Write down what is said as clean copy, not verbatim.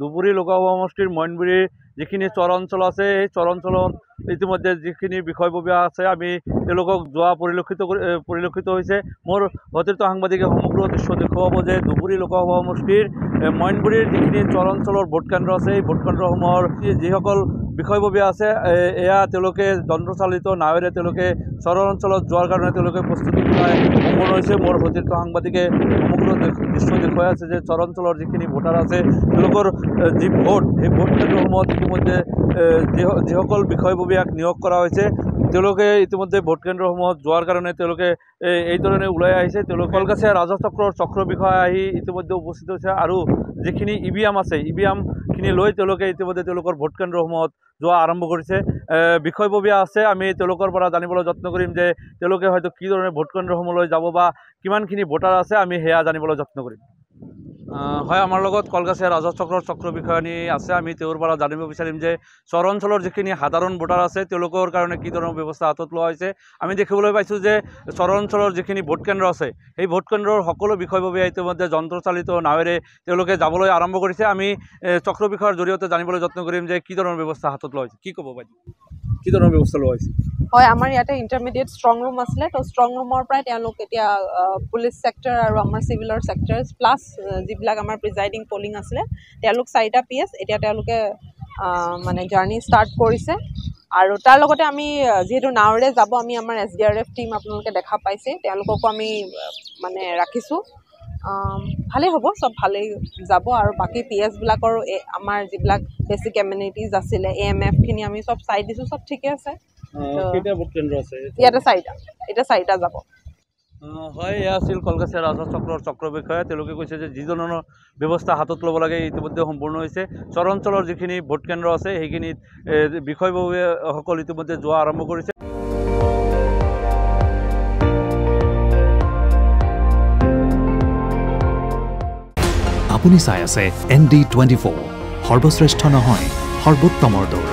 ধুবুৰী লোকসভা সমষ্টিৰ মইনবুৰীৰ যিখিনি চৰ অঞ্চল আছে এই চৰ অঞ্চলত ইতিমধ্যে যিখিনি বিষয়ববীয়া আছে আমি তেওঁলোকক যোৱা পৰিলক্ষিত হৈছে। মোৰ সতীৰ্থ সাংবাদিকে সমগ্ৰ দৃশ্য দেখুৱাব যে ধুবুৰী লোকসভা সমষ্টিৰ মইনবুৰীৰ যিখিনি চৰ অঞ্চলৰ ভোটকেন্দ্ৰ আছে এই ভোটকেন্দ্ৰসমূহৰ যিসকল বিষয়ববীয়া আছে এয়া তেওঁলোকে যন্ত্ৰচালিত নাৱেৰে তেওঁলোকে চৰ অঞ্চলত যোৱাৰ কাৰণে তেওঁলোকে প্ৰস্তুতি চলাই সম্পূৰ্ণ হৈছে। মোৰ সতীৰ্থ সাংবাদিকে সমগ্ৰ দৃশ্য দেখুৱাই আছে যে চৰ অঞ্চলৰ যিখিনি ভোটাৰ আছে তেওঁলোকৰ যি ভোট সেই ভোট কেন্দ্ৰসমূহত ইতিমধ্যে যিসকল বিষয়ববীয়াক নিয়োগ কৰা হৈছে তেওঁলোকে ইতিমধ্যে ভোট কেন্দ্ৰসমূহত যোৱাৰ কাৰণে তেওঁলোকে এই ধৰণে ওলাই আহিছে। তেওঁলোকে কলগাছিয়া ৰাজচক্ৰৰ চক্ৰ বিষয়া আহি ইতিমধ্যে উপস্থিত হৈছে আৰু যিখিনি EVM আছে EVMখিনি লৈ তেওঁলোকে ইতিমধ্যে তেওঁলোকৰ ভোট কেন্দ্ৰসমূহত যোৱা আৰম্ভ কৰিছে। বিষয়ববীয়া আছে আমি তেওঁলোকৰ পৰা জানিবলৈ যত্ন কৰিম যে তেওঁলোকে হয়তো কি ধৰণে ভোট কেন্দ্ৰসমূহলৈ যাব বা কিমানখিনি ভোটাৰ আছে আমি সেয়া জানিবলৈ যত্ন কৰিম। হয়, আমাৰ লগত কলগাছিয়া ৰাজচক্ৰৰ চক্ৰ বিষয়ানী আছে, আমি তেওঁৰ পৰা জানিব বিচাৰিম যে চৰ অঞ্চলৰ যিখিনি সাধাৰণ ভোটাৰ আছে তেওঁলোকৰ কাৰণে কি ধৰণৰ ব্যৱস্থা হাতত লোৱা হৈছে। আমি দেখিবলৈ পাইছোঁ যে চৰ অঞ্চলৰ যিখিনি ভোট কেন্দ্ৰ আছে সেই ভোট কেন্দ্ৰৰ সকলো বিষয়ববীয়া ইতিমধ্যে যন্ত্ৰচালিত নাৱেৰে তেওঁলোকে যাবলৈ আৰম্ভ কৰিছে। আমি চক্ৰ বিষয়াৰ জৰিয়তে জানিবলৈ যত্ন কৰিম যে কি ধৰণৰ ব্যৱস্থা হাতত লোৱা হৈছে। কি ক'ব বাইদেউ, কি ধৰণৰ ব্যৱস্থা লোৱা হৈছে? হয়, আমাৰ ইয়াতে ইণ্টাৰমিডিয়েট ষ্ট্ৰং ৰুম আছিলে, তো ষ্ট্ৰং ৰুমৰ পৰাই তেওঁলোক এতিয়া পুলিচ ছেক্টৰ আৰু আমাৰ চিভিলৰ ছেক্টৰ প্লাছ যিবিলাক আমাৰ প্ৰিজাইডিং পলিং আছিলে তেওঁলোক 4টা PS এতিয়া তেওঁলোকে মানে জাৰ্ণি ষ্টাৰ্ট কৰিছে। আৰু তাৰ লগতে আমি যিহেতু নাৱেৰে যাব আমি আমাৰ SDRF টিম আপোনালোকে দেখা পাইছে তেওঁলোককো আমি মানে ৰাখিছোঁ। ভালেই হ'ব, চব ভালেই যাব আৰু বাকী PSবিলাকৰ আমাৰ যিবিলাক বেছিক এমিনিটিজ আছিলে AMFখিনি আমি চব চাই দিছোঁ, চব ঠিকে আছে। ইয়াতে 4টা, এতিয়া 4টা যাব। হয়, এয়া আছিল কলগাছিয়া ৰাজচক্ৰৰ চক্ৰ বিষয়া। তেওঁলোকে কৈছে যে যি ধৰণৰ ব্যৱস্থা হাতত ল'ব লাগে ইতিমধ্যে সম্পূৰ্ণ হৈছে। চৰ অঞ্চলৰ যিখিনি ভোট কেন্দ্ৰ আছে সেইখিনিত বিষয়ববীয়াসকল ইতিমধ্যে যোৱা আৰম্ভ কৰিছে। আপুনি চাই আছে ND24, সৰ্বশ্ৰেষ্ঠ নহয় সৰ্বোত্তমৰ দৌৰ।